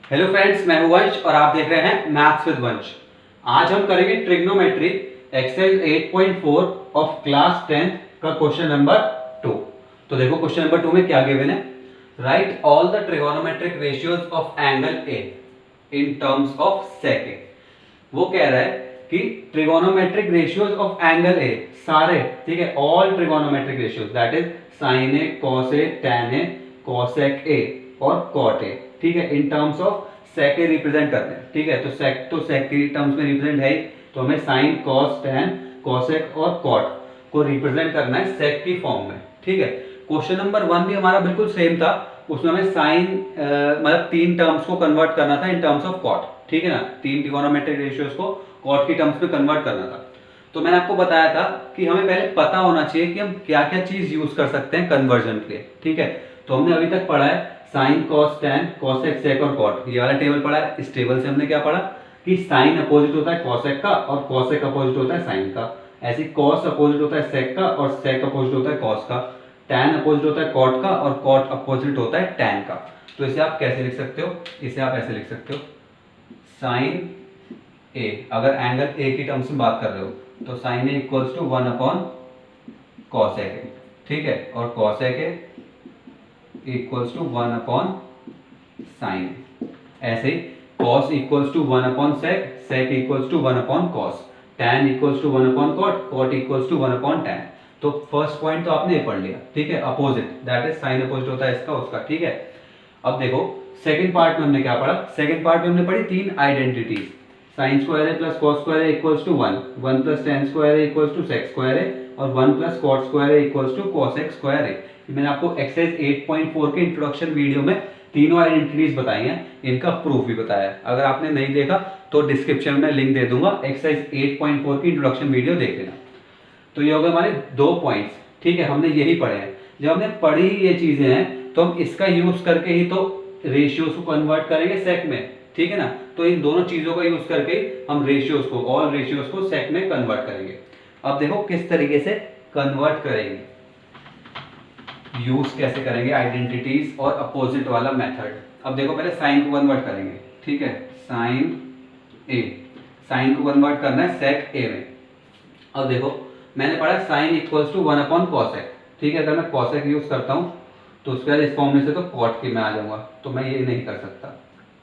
Hello friends, मैं हूं वंश और आप देख रहे हैं मैथ्स विद वंश। आज हम करेंगे ट्रिग्नोमेट्री एक्सरसाइज 8.4 ऑफ क्लास 10 का क्वेश्चन नंबर 2। तो देखो क्वेश्चन नंबर 2 में क्या गिवन है। Right all the trigonometric ratios of angle A in terms of sec A. वो कह रहा है कि trigonometric ratios of angle A सारे, ठीक है, all trigonometric ratios that is sine A, cos A, tan A, cosec A और cot A, ठीक है, in terms of sec A represent करते हैं। ठीक है, तो सेक के टर्म्स में रिप्रेजेंट है ही, तो हमें साइन, कॉस, टैन, कॉसेक और कॉट को रिप्रेजेंट करना है सेक की फॉर्म में। ठीक है, क्वेश्चन नंबर 1 भी हमारा बिल्कुल सेम था। उसमें हमें साइन मतलब तीन टर्म्स को कन्वर्ट करना था इन टर्म्स ऑफ कॉट। ठीक है ना, तीन ट्रिगोनोमेट्रिक रेशियोज को कॉट की टर्म्स में कन्वर्ट करना था। तो मैंने आपको बताया था कि हमें पहले पता होना चाहिए कि हम क्या क्या चीज यूज कर सकते हैं कन्वर्जन के लिए। ठीक है, तो हमने अभी तक पढ़ा है साइन, कॉस, टैन, कॉसेक, सेक और कॉट, ये वाला टेबल पढ़ा है। इस टेबल से हमने क्या पढ़ा कि साइन अपोजिट होता है कॉसेक का और कॉसेक अपोजिट होता है साइन का। ऐसे कॉस अपोजिट होता है सेक का और सेक अपोजिट होता है कॉस का। टैन अपोजिट होता है कॉट का और कॉट अपोजिट होता है टैन का। तो इसे आप कैसे लिख सकते हो, इसे आप ऐसे लिख सकते हो साइन ए, अगर एंगल ए की टर्म्स में बात कर रहे हो तो sine A equals to 1 upon cosec A. ठीक है, और cosec A equals to 1 upon sine A. ऐसे ही cos equals to 1 upon sec, sec equals to 1 upon cos, tan equals to 1 upon cot, cot equals to 1 upon tan. तो first point तो आपने पढ़ लिया। ठीक है, opposite that is sine opposite होता है इसका उसका। ठीक है, अब देखो सेकंड पार्ट में हमने क्या पढ़ा। सेकंड पार्ट में हमने पढ़ी तीन identities, sine square A plus cos square A equals to 1, 1 plus tan square A equals to sec square A और 1 plus cot square A equals to cosec square A. मैंने आपको एक्सरसाइज 8.4 के introduction video में तीनों identities बताई हैं, इनका proof भी बताया है। अगर आपने नहीं देखा तो डिस्क्रिप्शन में लिंक दे दूंगा, एक्सरसाइज 8.4 की इंट्रोडक्शन वीडियो देख लेना। तो ये हो गए हमारे दो पॉइंट्स। ठीक है, हमने यही पढ़े हैं। जब हमने पढ़ी ये चीजें हैं तो हम इसका यूज करके ही तो रेशियोज को कन्वर्ट करेंगे सेक में। ठीक है ना, तो इन दोनों चीजों का यूज करके हम रेशियोज को, ऑल रेशियोज को सेक में कन्वर्ट करेंगे। अब देखो किस तरीके से कन्वर्ट करेंगे, यूज कैसे करेंगे आइडेंटिटीज और अपोजिट वाला मेथड। अब देखो पहले साइन को कन्वर्ट करेंगे। ठीक है, साइन ए, साइन को कन्वर्ट करना है सेक ए में। अब देखो मैंने पढ़ा sine equals to 1 upon cosec. ठीक है, अगर मैं कॉसेक यूज करता हूं तो उसके बाद इस फॉर्म में से तो कॉट के में आ जाऊंगा, तो मैं ये नहीं कर सकता।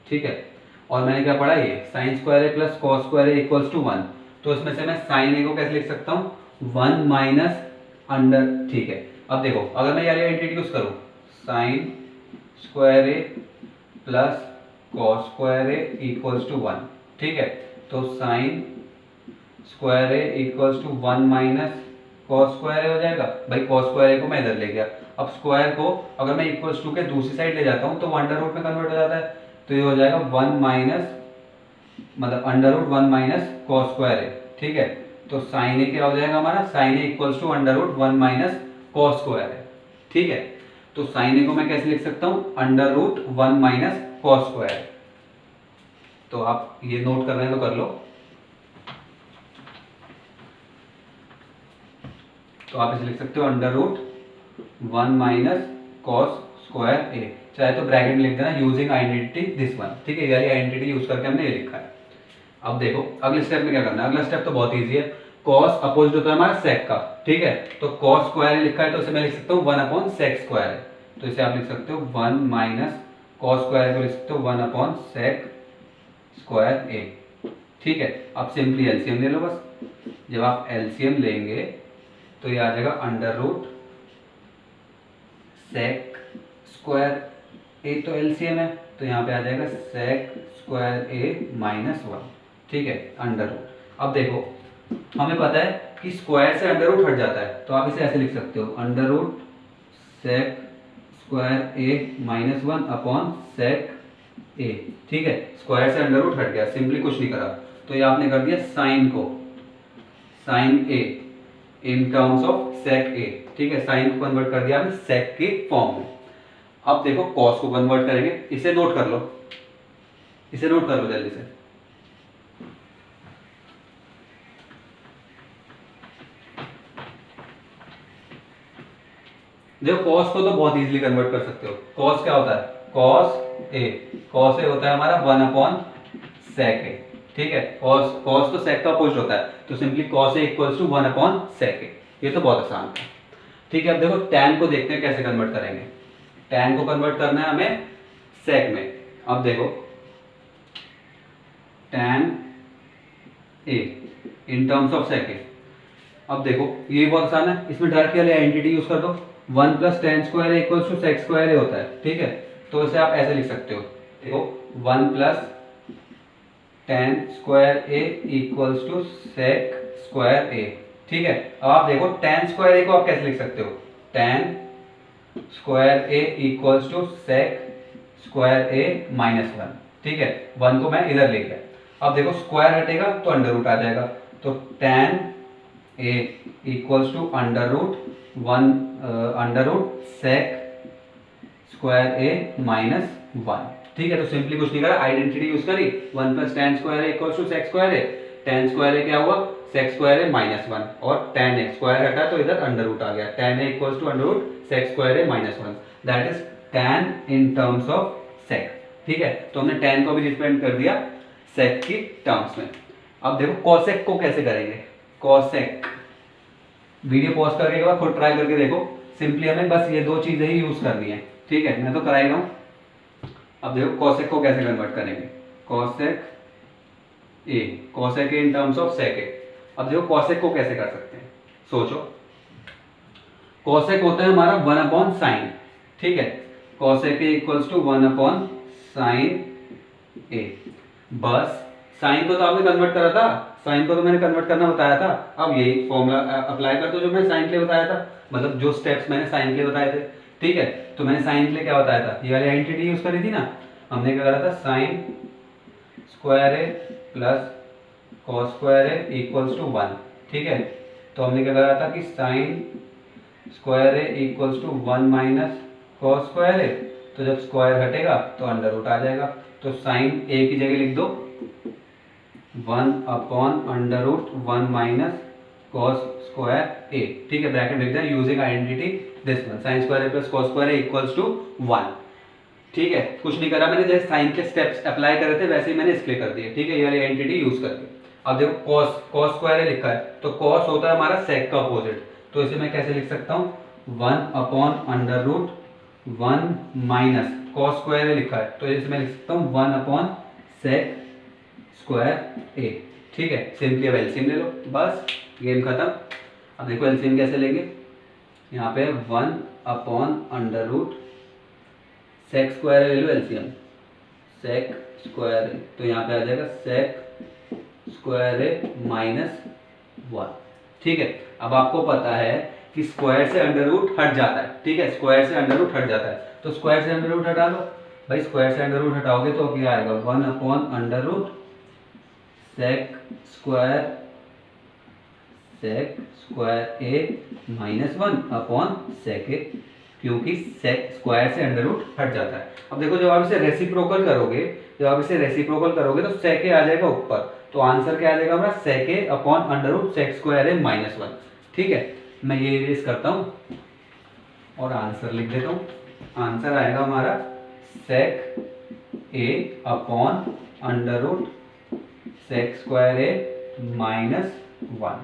ठीक है, और मैंने क्या पढ़ा, ये sine square A plus cos square A equals to 1, तो इसमें से मैं साइन ए को कैसे लिख सकता हूँ 1 माइनस अंडर। ठीक है, अब देखो अगर मैं ये आइडेंटिटी यूज करूँ sine square A plus cos square A equals to 1, ठीक है, तो sine square A equals to 1 minus cos square A हो जाएगा। भाई कॉस स्क्वायर ए को मैं इधर ले गया, अब स्क्वायर को अगर मैं इक्वल्स टू के दूसरी साइड ले जाता हूँ तो अंडर रूट में कन्वर्ट हो जाता है, तो ये हो जाएगा 1 माइनस मतलब under root 1 minus cos square A. ठीक है, तो साइन ए क्या हो जाएगा हमारा, sine A equals to under root 1 minus cos square A. ठीक है, तो साइन ए को मैं कैसे लिख सकता हूँ under root 1 minus cos square. तो आप ये नोट कर रहे हैं तो कर लो। तो आप इसे लिख सकते हो under root 1 minus cos square A, चाहे तो ब्रैकेट में लिख देना यूजिंग आइडेंटिटी दिस वन। ठीक है, यानी आइडेंटिटी यूज करके हमने ये लिखा है। अब देखो अगले स्टेप में क्या करना है। अगला स्टेप तो बहुत इजी है, कॉस अपोजिट होता है हमारा सेक का। ठीक है, तो कॉस स्क्वायर लिखा है तो इसे मैं लिख सकता हूँ 1 अपॉन सेक स्क्वायर है, तो इसे आप लिख सकते हो 1 माइनस कॉस स्क्वायर को लिख सकते हो 1 अपॉन सेक स्क्वायर ए। ठीक है, अब सिंपली एलसीएम ले लो बस। जब आप एलसीएम लेंगे तो ये आ जाएगा under root sec square A, तो एलसीएम है तो यहाँ पे आ जाएगा सेक स्क्वायर ए माइनस 1। ठीक है, अंडर रूट। अब देखो हमें पता है कि स्क्वायर से अंडर रूट हट जाता है, तो आप इसे ऐसे लिख सकते हो under root sec square A minus 1 upon sec A. ठीक है, स्क्वायर से अंडर रूट हट गया, सिंपली कुछ नहीं करा, तो ये आपने कर दिया साइन को, sine A in terms of sec A. ठीक है, साइन को कन्वर्ट कर दिया आपने सेक के फॉर्म में। अब देखो कॉस को कन्वर्ट करेंगे, इसे नोट कर लो, इसे नोट कर लो जल्दी से। देखो कॉस को तो बहुत इजीली कन्वर्ट कर सकते हो। कॉस क्या होता है, कॉस ए, कॉस ए होता है हमारा 1/sec ए, ठीक है। कॉस तो सेक का अपोजिट होता है, तो simply cos A equals to 1/sec A. ये तो बहुत आसान है, ठीक है। अब देखो tan को देखते हैं कैसे कन्वर्ट करेंगे। tan को कन्वर्ट करना है हमें सेक में। अब देखो tan A in terms of sec A. अब देखो ये बहुत आसान है, इसमें डायरेक्ट वाली आइडेंटिटी यूज कर दो, 1 + tan square A equals to sec square A होता है, ठीक है। तो इसे आप ऐसे लिख सकते हो, देखो 1 + tan square A equals to sec square A, ठीक है। अब आप देखो tan स्क्वायर ए को आप कैसे लिख सकते हो, tan square A equals to sec square A -1, ठीक है। 1 को मैं इधर ले गया। अब देखो स्क्वायर हटेगा तो अंडर रूट आ जाएगा, तो tan a equals to √1 sec square A -1, ठीक है। तो सिंपली कुछ नहीं करा, आइडेंटिटी यूज करी, 1 + tan square A equals to sec square A. tan square A क्या हुआ, sec स्क्वायर ए -1, और tan ए स्क्वायर हटा तो इधर अंडर रूट आ गया, tan A equals to √sec square A -1, that is tan in terms of sec, ठीक है। तो हमने tan को भी रिप्रेजेंट कर दिया sec की टर्म्स में। अब देखो cosec को कैसे करेंगे, cosec वीडियो पॉज करके एक बार खुद ट्राई करके देखो, सिंपली हमें बस ये दो चीजें ही यूज करनी है, ठीक है। मैं तो कराई रहा हूं। अब देखो cosec को कैसे कन्वर्ट करेंगे, cosec A in terms of sec ए। अब देखो cosec को कैसे कर सकते हैं, सोचो। cosec होता है हमारा 1/sin, ठीक है। cosec A equals to 1/sin A. बस साइन को तो आपने कन्वर्ट करा था, साइन को तो मैंने कन्वर्ट करना बताया था। अब यही फॉर्मूला अप्लाई कर दो जो मैंने साइन के लिए बताया था, मतलब जो स्टेप्स मैंने साइन के लिए बताए थे, ठीक है। तो मैंने साइन के लिए क्या बताया था, ये वाली आइडेंटिटी यूज करी थी ना, हमने क्या करा था, sine square A plus cos square A equals to 1, ठीक है। तो हमने क्या करा था कि sine square A equals to 1 - cos square A, तो जब स्क्वायर हटेगा तो अंडर रूट आ जाएगा। तो साइन ए की जगह लिख दो 1/√1 - cos स्क्वायर ए, ठीक है। ब्रैकेट लिख दें using identity this one, sin square A plus cos square A equals to 1, ठीक है। कुछ नहीं करा मैंने, जैसे साइन के स्टेप्स अप्लाई करे थे वैसे ही मैंने इसके कर दिए, ठीक है, ये वाली आइडेंटिटी यूज करके। अब देखो cos स्क्वायर ए लिखा है, तो cos होता है हमारा sec का अपोजिट, तो इसे मैं कैसे लिख सकता हूँ, 1/√1 - cos स्क्वायर ए लिखा है, तो इसे मैं लिख सकता हूँ 1/sec स्क्वायर ए, ठीक है। सिंपली अब एलसीएम ले लो, बस गेम खत्म। अब देखो एलसीएम कैसे लेंगे, यहाँ पे 1/√sec स्क्वायर ले लो एलसीएम, sec स्क्वायर ए, तो यहाँ पे आ जाएगा sec स्क्वायर ए -1, ठीक है। अब आपको पता है कि स्क्वायर से अंडर रूट हट जाता है, ठीक है, स्क्वायर से अंडर रूट हट जाता है, तो स्क्वायर से अंडर रूट हटा लो भाई, स्क्वायर से अंडर रूट हटाओगे तो क्या आएगा, 1/√sec स्क्वायर ए -1/sec ए, क्योंकि sec स्क्वायर से अंडर रूट हट जाता है। अब देखो जब आप इसे रेसिप्रोकल करोगे, तो sec ए आ जाएगा ऊपर, तो आंसर क्या आ जाएगा हमारा, sec a/√sec स्क्वायर ए -1, ठीक है। मैं ये इरेज करता हूँ और आंसर लिख देता हूँ। आंसर आएगा हमारा sec a/√sec स्क्वायर ए -1,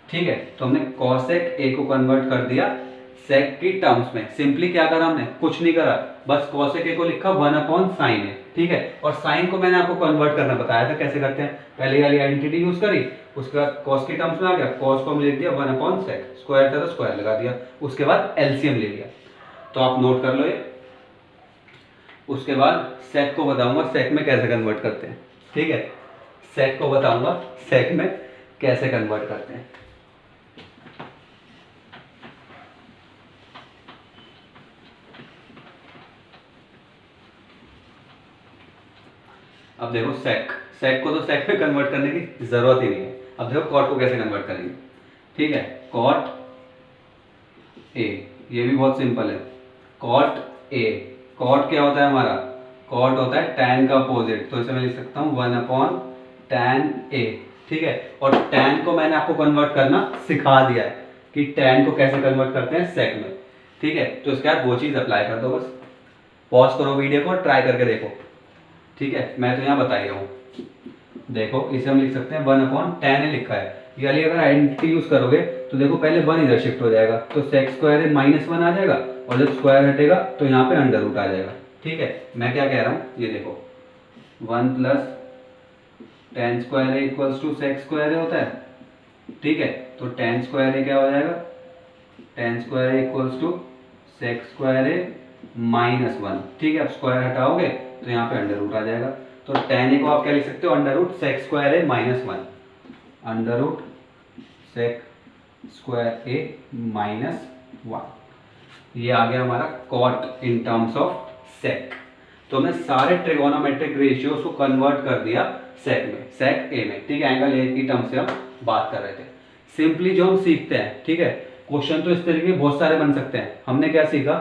ठीक है। तो हमने cosec a को कन्वर्ट कर दिया sec की टर्म्स में। सिंपली क्या करा हमने, कुछ नहीं करा, बस cosec a को लिखा 1/sin a, ठीक है। और साइन को मैंने आपको कन्वर्ट करना बताया था कैसे करते हैं, पहले वाली आइडेंटिटी यूज करी, उसके बाद cos की टर्म्स में आ गया, cos को हमने लिख दिया 1/sec, स्क्वायर था तो स्क्वायर लगा दिया, उसके बाद एलसीएम ले लिया। तो आप नोट कर लो ये। उसके बाद sec को बताऊंगा sec में कैसे कन्वर्ट करते हैं, ठीक है। sec को बताऊंगा sec में कैसे कन्वर्ट करते हैं। अब देखो sec को तो sec में कन्वर्ट करने की जरूरत ही नहीं है। अब देखो cot को कैसे कन्वर्ट करेंगे, ठीक है। cot a, ये भी बहुत सिंपल है, cot a, cot क्या होता है हमारा, cot होता है tan का अपोजिट, तो इसे मैं लिख सकता हूँ 1/tan a, ठीक है। और tan को मैंने आपको कन्वर्ट करना सिखा दिया है कि tan को कैसे कन्वर्ट करते हैं sec में, ठीक है। तो इसके बाद वो चीज अप्लाई कर दो बस। पॉज करो वीडियो को और ट्राई करके देखो, ठीक है। मैं तो यहाँ बता ही रहा हूँ। देखो इसे हम लिख सकते हैं 1/10 लिखा है, ये वाली अगर आइडेंटिटी यूज करोगे तो देखो पहले 1 इधर शिफ्ट हो जाएगा तो सेक्स स्क्वायर -1 आ जाएगा, और जब स्क्वायर हटेगा तो यहाँ पे अंडर रूट आ जाएगा, ठीक है। मैं क्या कह रहा हूँ, ये देखो 1 + 10 square A equals to sec square A होता है, ठीक है। तो 10 स्क्वायर ए क्या हो जाएगा, 10 square A equals to sec square A -1, ठीक है। अब स्क्वायर हटाओगे तो यहाँ पे अंडर रूट आ जाएगा, तो 10 ए को आप क्या लिख सकते हो, under root sec square A -1, under root sec square A -1, ये आ गया हमारा cot in terms of sec. तो हमने सारे ट्रिगोनोमेट्रिक रेशियोज को कन्वर्ट कर दिया सेक में, सेक ए में, ठीक है। एंगल ए की टर्म से हम बात कर रहे थे। सिंपली जो हम सीखते हैं, ठीक है, क्वेश्चन तो इस तरीके के बहुत सारे बन सकते हैं। हमने क्या सीखा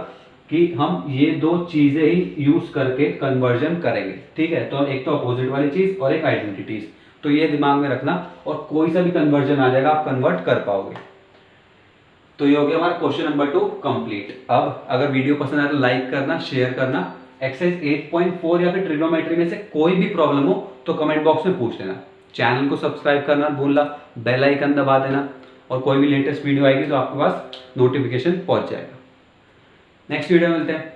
कि हम ये दो चीजें ही यूज करके कन्वर्जन करेंगे, ठीक है। तो एक तो अपोजिट वाली चीज और एक आइडेंटिटीज, तो ये दिमाग में रखना, और कोई सा भी कन्वर्जन आ जाएगा आप कन्वर्ट कर पाओगे। तो ये हो गया हमारा क्वेश्चन नंबर 2 कंप्लीट। अब अगर वीडियो पसंद आए तो लाइक करना, शेयर करना। एक्सरसाइज 8.4 या फिर ट्रिग्नोमेट्री में से कोई भी प्रॉब्लम हो तो कमेंट बॉक्स में पूछ लेना। चैनल को सब्सक्राइब करना भूलना, बेल आइकन दबा देना, और कोई भी लेटेस्ट वीडियो आएगी तो आपके पास नोटिफिकेशन पहुंच जाएगा। नेक्स्ट वीडियो में मिलते हैं।